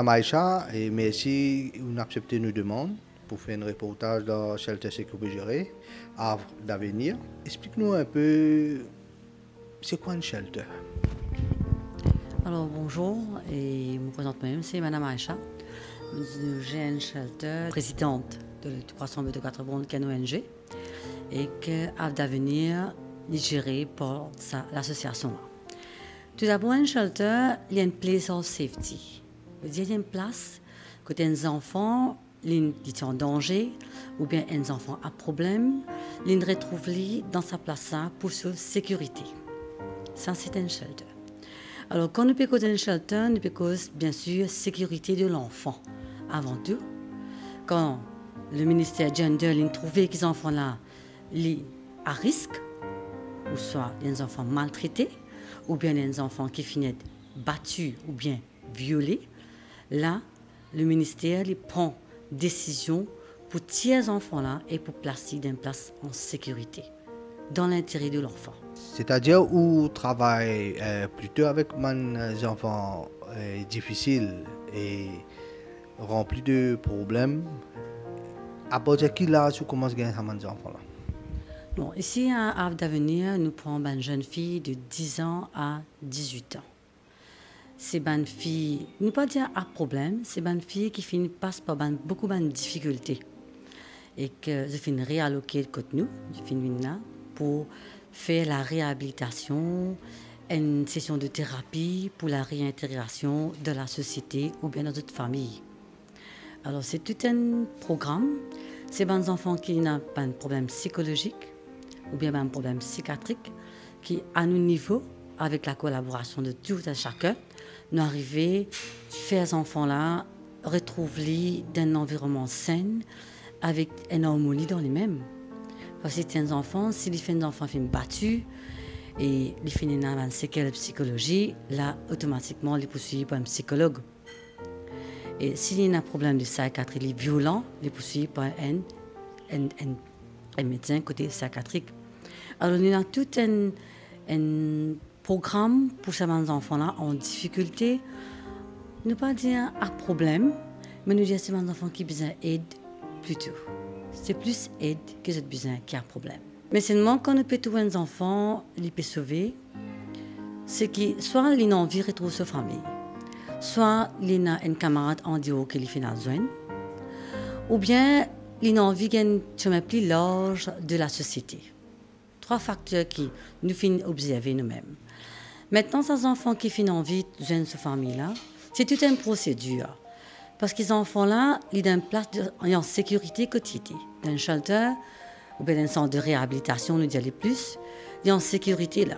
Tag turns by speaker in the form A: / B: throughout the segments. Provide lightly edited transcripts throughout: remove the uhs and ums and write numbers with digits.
A: Madame Aïcha, et merci d'accepter nos demandes pour faire un reportage dans Shelter Sécurité Gérée, Havre d'avenir. Explique-nous un peu, c'est quoi un shelter?
B: Alors bonjour, et je me présente moi-même, c'est Madame Aïcha. J'ai un shelter, présidente de 324 Bonnes, qui est une ONG, et que Havre d'avenir est géré par l'association. Tout d'abord, un shelter, il y a une place of safety. Il y a une place côté des enfants qui sont en danger ou bien un enfant a problème, ils retrouvent dans sa place pour sa sécurité. Ça, c'est un shelter. Alors, quand nous parlons d'un shelter, nous parlons bien sûr sécurité de l'enfant. Avant tout, quand le ministère Gender a trouvé que ces enfants-là sont à risque, ou soit des enfants maltraités, ou bien des enfants qui finissent battus ou bien violés, là, le ministère prend décision pour tirer ces enfants-là et pour placer dans une place en sécurité, dans l'intérêt de l'enfant.
A: C'est-à-dire où travaille plutôt avec des enfants difficiles et remplis de problèmes. À partir de qui là, tu commences à gagner ces enfants-là?
B: Bon, ici à Havre d'avenir, nous prenons une jeune fille de 10 ans à 18 ans. C'est une fille, ne pas dire à problème, c'est une fille qui passe par beaucoup de difficultés. Et que je finis réalloquer de côté nous, je finis là pour faire la réhabilitation, une session de thérapie pour la réintégration de la société ou bien dans notre famille. Alors c'est tout un programme. C'est des enfants qui n'ont pas un problème psychologique ou bien un problème psychiatrique qui, à nos niveaux, avec la collaboration de tout un chacun, nous arrivons à faire ces enfants-là retrouver dans un environnement sain, avec une harmonie dans les mêmes. Parce que c'est un enfant, si les enfants sont battus et ils finissent dans une séquelle psychologie, là, automatiquement, ils poursuivent par un psychologue. Et s'il y a un problème de psychiatrie violent, ils poursuivent par un médecin côté psychiatrique. Alors, il y a tout un programme pour ces enfants-là en difficulté. Ne pas dire à problème, mais nous dire que c'est des enfants qui ont besoin d'aide plutôt. C'est plus aide que j'ai besoin qui a problème. Mais seulement quand on peut trouver un enfant, il peut sauver, c'est que soit il a envie de retrouver sa famille, soit il a un camarade en dehors qui lui fait la zone, ou bien il a envie d'un chemin plus large de la société. 3 facteurs qui nous finissent observer nous-mêmes. Maintenant, ces enfants qui finissent envie de joindre sa famille-là, c'est toute une procédure. Parce que ces enfants-là, ils ont une place en sécurité quotidienne. Dans un shelter, ou bien dans un centre de réhabilitation, nous disons plus, ils sont en sécurité là.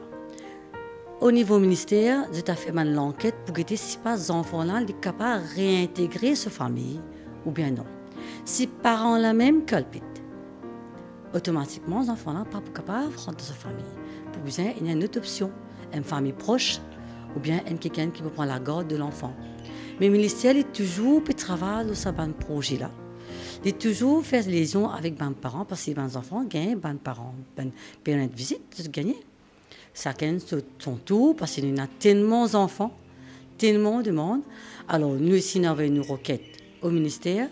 B: Au niveau ministère, j'ai fait l'enquête pour voir si ces enfants-là sont capables de réintégrer sa famille ou bien non. Si les parents la même culpitent, automatiquement, les enfants-là ne sont pas capables de rentrer dans sa famille. Pour besoin, il y a une autre option, une famille proche ou bien quelqu'un qui peut prendre la garde de l'enfant. Mais le ministère est toujours pour travailler sur ce projet-là. Il est toujours fait des liaisons avec les parents parce que les enfants gagnent, les parents, les parents de visite, ils gagnent. Chacun son tour parce qu'il y a tellement d'enfants, tellement de monde. Alors, nous ici, nous avons une requête au ministère.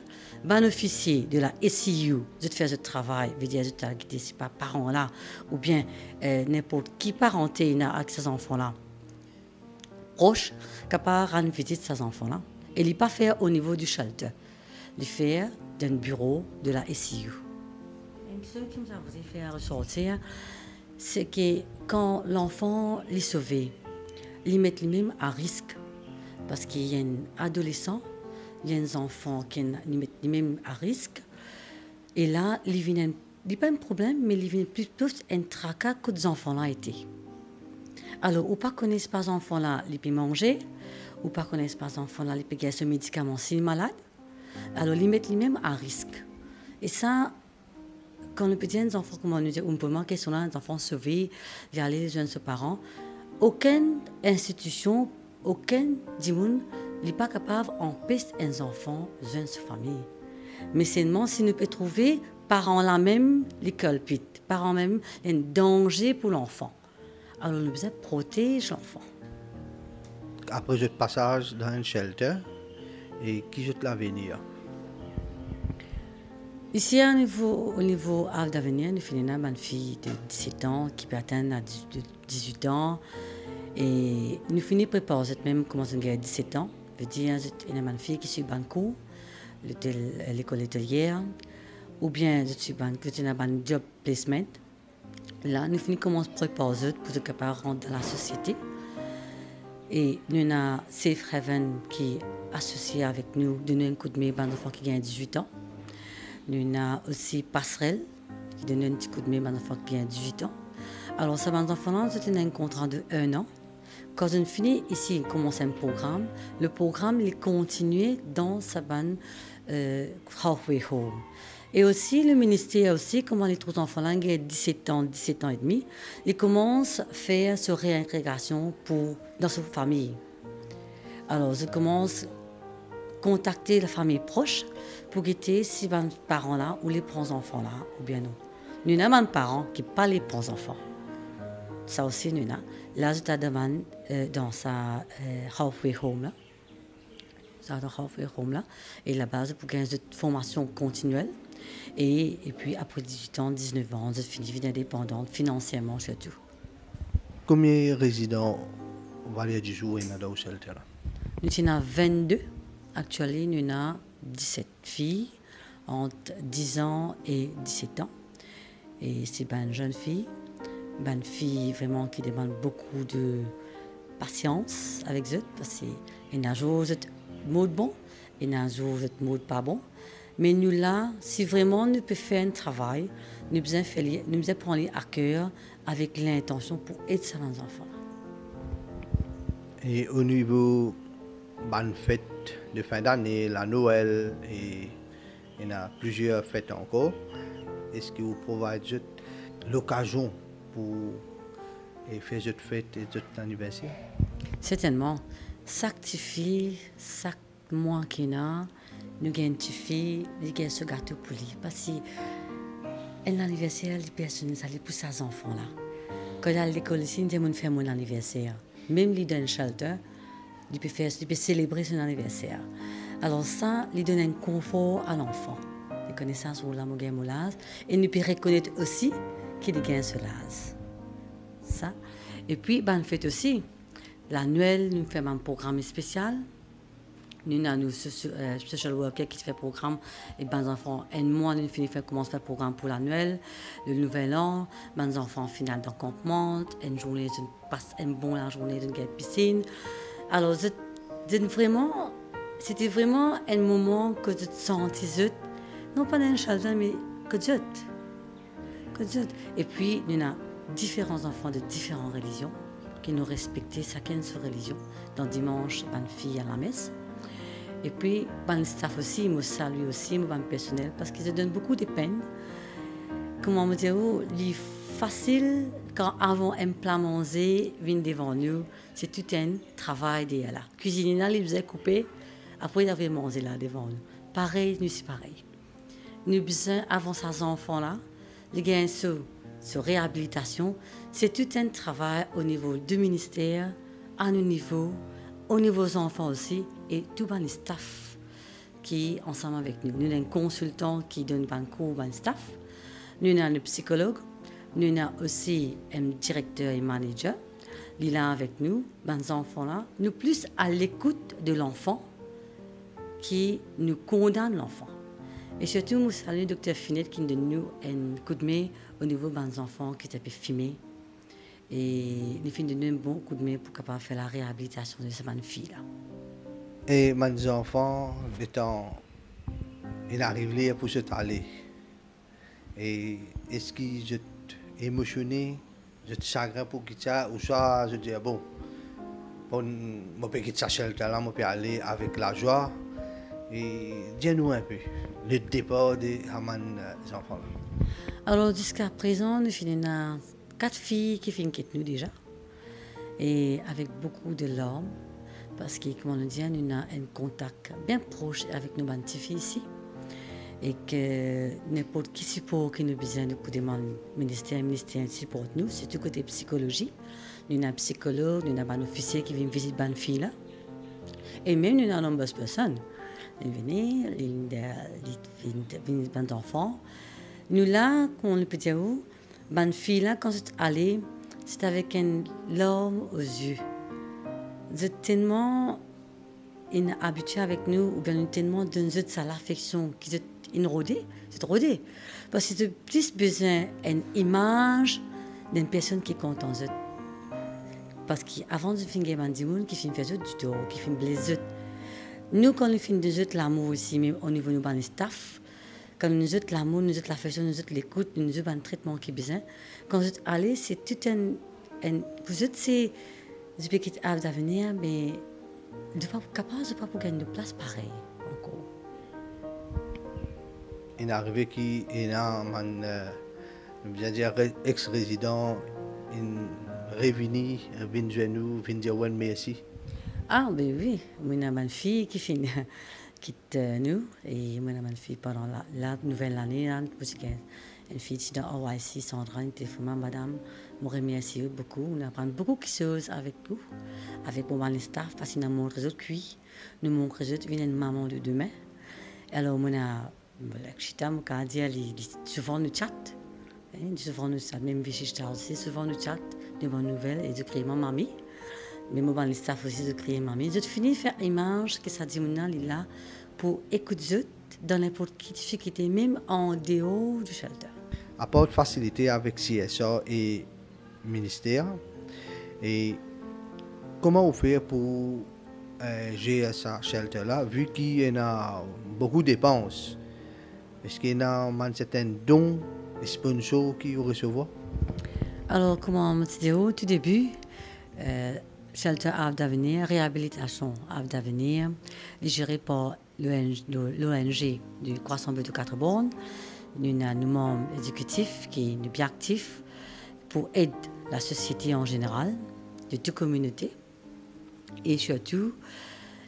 B: Un officier de la SIU, de faire ce travail, veut dire que ces parents-là, ou bien n'importe qui parenté avec ces enfants-là, proche, capable de rendre visite à ces enfants-là. Et il ne pas faire au niveau du shelter. Il fait dans le bureau de la SIU. Ce qui nous a fait ressortir, c'est que quand l'enfant est sauvé, il met lui-même à risque. Parce qu'il y a un adolescent, il y a des enfants qui mettent lui-même à risque. Et là, il n'y a pas un problème, mais il vient plutôt un tracas que les enfants-là étaient. Alors, ou pas connaissent pas les enfants-là, ils peuvent manger, ou pas connaissent pas les enfants-là, ils peuvent gagner ce médicament s'ils sont malades. Alors, ils mettent lui-même à risque. Et ça, quand on peut dire aux enfants, comment nous dire, on peut manquer sur là, les enfants sauvés, via les jeunes parents, aucune institution, aucun dimanche n'est pas capable d'empêcher un enfant de une famille. Mais seulement si nous pouvons trouver parents là même les culpitent, parents même un danger pour l'enfant. Alors nous devons protéger l'enfant.
A: Après ce passage dans un shelter, et qui est l'avenir.
B: Ici, au niveau d'avenir, nous finissons une fille de 17 ans qui peut atteindre à 18 ans. Et nous finissons préparer cette même commencer à 17 ans. Je veux dire, une fille qui suit un cours, l'école hôtelière, ou bien je suis un job placement. Là, nous finissons commencer à préparer pour être capable de rentrer dans la société. Et nous avons Safe Haven qui est associé avec nous, donne un coup de main aux enfants qui ont 18 ans. Nous avons aussi Passerelle qui donne un petit coup de main aux enfants qui ont 18 ans. Alors, ces enfants-là, c'est un contrat de 1 an. Quand on finit ici, on commence un programme. Le programme il continue dans sa bande Halfway Home. Et aussi, le ministère, aussi, comment les trois enfants-là, ont 17 ans et demi, ils commencent à faire cette réintégration dans sa famille. Alors, je commence à contacter la famille proche pour guetter si les parents-là ou les enfants-là, ou bien non. Nous avons des parents qui ne pas les enfants. Ça aussi, nous avons. Là, je te demande dans sa halfway home là. Ça, dans halfway home là. Et la base pour gagner une formation continuelle. Et puis, après 18 ans, 19 ans, je finis vie indépendante financièrement surtout.
A: Combien de résidents Vallée du Jour et dans shelter?
B: Nous avons 22. Actuellement, nous avons 17 filles entre 10 ans et 17 ans. Et c'est une jeune fille. Une fille vraiment qui demande beaucoup de patience avec eux parce qu'il y a un jour mot bon et un jour mot pas bon. Mais nous là, si vraiment nous pouvons faire un travail, nous devons prendre à cœur avec l'intention pour aider ces enfants.
A: Et au niveau de fête de fin d'année, la Noël, et il y a plusieurs fêtes encore, est-ce que vous providez l'occasion pour faire cette fête et cet anniversaire?
B: Certainement. Chaque fille, chaque mois qu'il y a, nous avons une fille, nous avons ce gâteau pour lui. Parce que l'anniversaire, les personnes, ça pour ces enfants-là. Quand à l'école ici, nous avons fait mon anniversaire. Même dans un shelter, il peut célébrer son anniversaire. Alors ça, il donne un confort à l'enfant. Les connaissances ou la moulage. Et nous pouvons reconnaître aussi qu'il gagne cela. Ça. Et puis, on fait aussi l'annuel, nous faisons un programme spécial. Nous avons un social worker qui fait un programme et les enfants, un mois, nous finissons commencer à faire un programme pour l'annuel, le nouvel an, les enfants finissent dans le campement, une journée, une bonne journée dans la piscine. Alors, c'était vraiment un moment que je sentais, non pas dans un shelter, mais que je. Et puis, nous avons différents enfants de différentes religions qui nous respectent chacun sa religion. Dans dimanche, une fille à la messe. Et puis, le staff aussi, me salue aussi, mon personnel, parce qu'ils se donnent beaucoup de peine. Comment me dire, c'est facile quand avant un plat manger vient devant nous, c'est tout un travail de là. Cuisiner là, ils faisaient couper, après ils avaient mangé là devant nous. Pareil, nous c'est pareil. Nous besoin avant ces enfants là, les gains sur réhabilitation, c'est tout un travail au niveau du ministère, à nos niveaux, au niveau des enfants aussi, et tout le staff qui est ensemble avec nous. Nous avons un consultant qui donne un cours au staff, nous avons un psychologue, nous avons aussi un directeur et manager, il est là avec nous, les enfants là, nous plus à l'écoute de l'enfant qui nous condamne l'enfant. Et surtout, nous saluons le docteur Finette qui nous donne un coup de main au niveau des enfants qui étaient filmés. Et nous faisons un bon coup de main pour pouvoir faire la réhabilitation de ces filles-là.
A: Et mes enfants, ils arrivent là pour se aller. Et est-ce qu'ils sont émotionnés, je suis chagrin pour quitter ça, ou soit je dis, bon, je peux quitter ça shelter là, je peux aller avec la joie. Et dis-nous un peu le départ de mes enfants.
B: Alors jusqu'à présent, nous avons 4 filles qui viennent quitter nous déjà. Et avec beaucoup de larmes, parce que, comme on le dit, nous avons un contact bien proche avec nos petites filles ici. Et que n'importe qui support qui nous besoin de demander le ministère supporte nous, c'est tout côté psychologie. Nous avons un psychologue, nous avons un officier qui vient visiter les filles là. Et même nous avons une bonne personne. ils venaient, ils venaient enfants. Nous là, quand on le peut dire où, ma fille là, quand c'est allé, c'est avec une larme aux yeux. C'est tellement habitué avec nous, ou bien tellement d'une l'affection qui est rodée, c'est rodé. Parce que c'est plus besoin d'une image d'une personne qui compte en eux. Parce qu'avant de finir un monde qui finit faire du tout, qui finit blessé. Nous, quand nous finissons de autres l'amour aussi, même au niveau de nos staff, quand nous autres l'amour, nous autres l'affection, nous autres l'écoute, nous autres un traitement qui est besoin. Quand vous êtes allés, c'est tout vous êtes c'est des qui ont d'avenir, mais de pas capable de pas pour gagner de place pareil encore.
A: Il est arrivé qu'il y a un ex-résident, un revenu, vient chez nous, vient dire merci.
B: Ah, ben oui, moi j'ai une fille qui quitte nous et moi j'ai une fille pendant la nouvelle année, une fille qui est dans OIC, Sandra, une téléphone, madame, je remercie beaucoup, on apprend beaucoup de choses avec vous, avec mon staff, parce que nous montrons les autres cuits, nous montrons les autres, une maman de demain. Alors, moi, souvent nous chat, souvent nous chat, même si je aussi, souvent nous chat, de bonnes nouvelles et de créer ma mamie. Mais moi, les staff aussi de créer mamie. Je finis de faire image que ça dit maintenant là pour écouter dans n'importe quelle difficulté, même en dehors du shelter.
A: À part de facilité avec CSA et ministère, et comment vous faites pour gérer ce shelter-là, vu qu'il y a beaucoup de dépenses? Est-ce qu'il y a certains dons et sponsors qui vous recevoir?
B: Alors, comment on dit au tout début, Shelter Havre d'Avenir, réhabilitation Havre d'Avenir, géré par l'ONG du Croissant Bleu de 4 bornes. Nous avons un membre exécutif qui est bien actif pour aider la société en général, de toute communauté. Et surtout,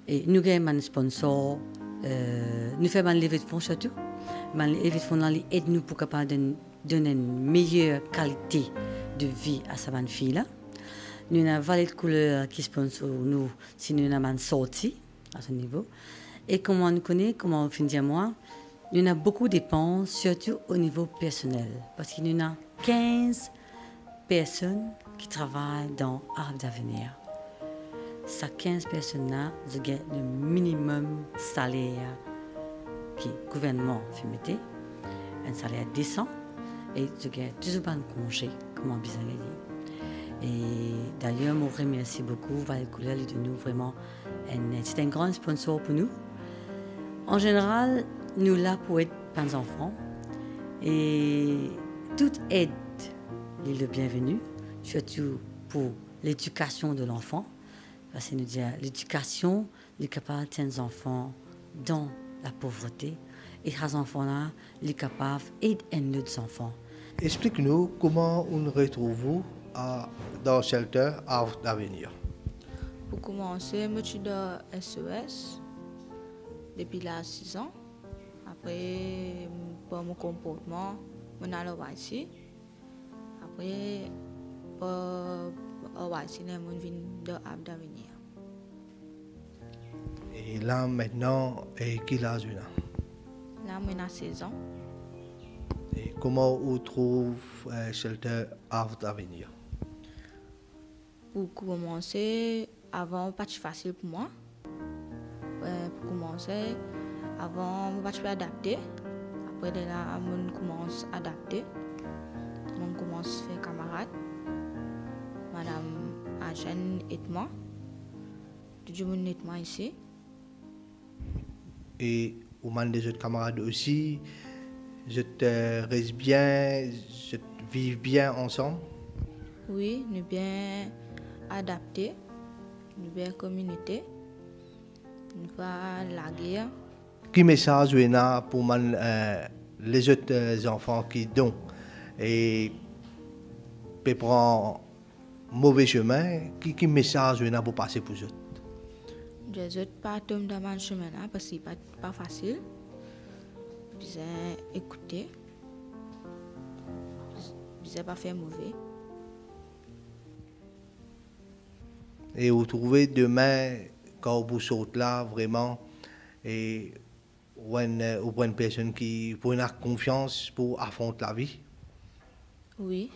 B: nous avons un sponsor, nous faisons un levée de fonds surtout. Un levée de fonds aide nous pour donner une meilleure qualité de vie à sa bonne fille là. Nous avons un valet de couleur qui sponsor nous si nous avons une sortie à ce niveau. Et comment on connaît, comment on finit moi, nous avons beaucoup de dépenses, surtout au niveau personnel. Parce qu'il y a 15 personnes qui travaillent dans Havre d'Avenir. Ces 15 personnes-là, ils gagnent le minimum salaire que le gouvernement fait mettre, un salaire décent, et ils gagnent toujours un congé, comme on bisa gagner. Et d'ailleurs, je remercie beaucoup Valet Couleur de nous vraiment. C'est un grand sponsor pour nous. En général, nous sommes là pour aider les enfants. Et toute aide est le bienvenu, surtout pour l'éducation de l'enfant. Parce que nous disons l'éducation est capable des enfants dans la pauvreté. Et ces enfants-là sont capables d'aider les enfants.
A: Explique-nous comment on retrouve dans le shelter Havre d'Avenir.
C: Pour commencer, je suis dans SES depuis 6 ans. Après, pour mon comportement, je suis à l'OIC. Après, pour l'OIC, je suis dans Havre d'Avenir.
A: Et là, maintenant, quel âge là?
C: Là, je suis à 16 ans.
A: Et comment on trouve le shelter Havre d'Avenir?
C: Pour commencer, avant, pas facile pour moi. Pour commencer, avant, je ne suis pas adapté. Après, là, je commence à adapter. Je commence à faire camarade. Madame Achen aide moi. Tout le monde aide moi ici.
A: Et au moment des autres camarades aussi, je te reste bien, je vis bien ensemble?
C: Oui, nous bien adaptés, nous bien communauté, nous pas la guerre.
A: Quel message vous avez pour les autres enfants qui donnent et qui prennent mauvais chemin? Quel message vous avez pour passer pour eux?
C: Les autres pas tomber dans le chemin là parce que c'est pas facile. Ils ont écouté, ils n'ont pas fait mauvais.
A: Et vous trouvez demain, quand vous sortez là, vraiment, et ou une personne qui pour une confiance pour affronter la vie.
C: Oui.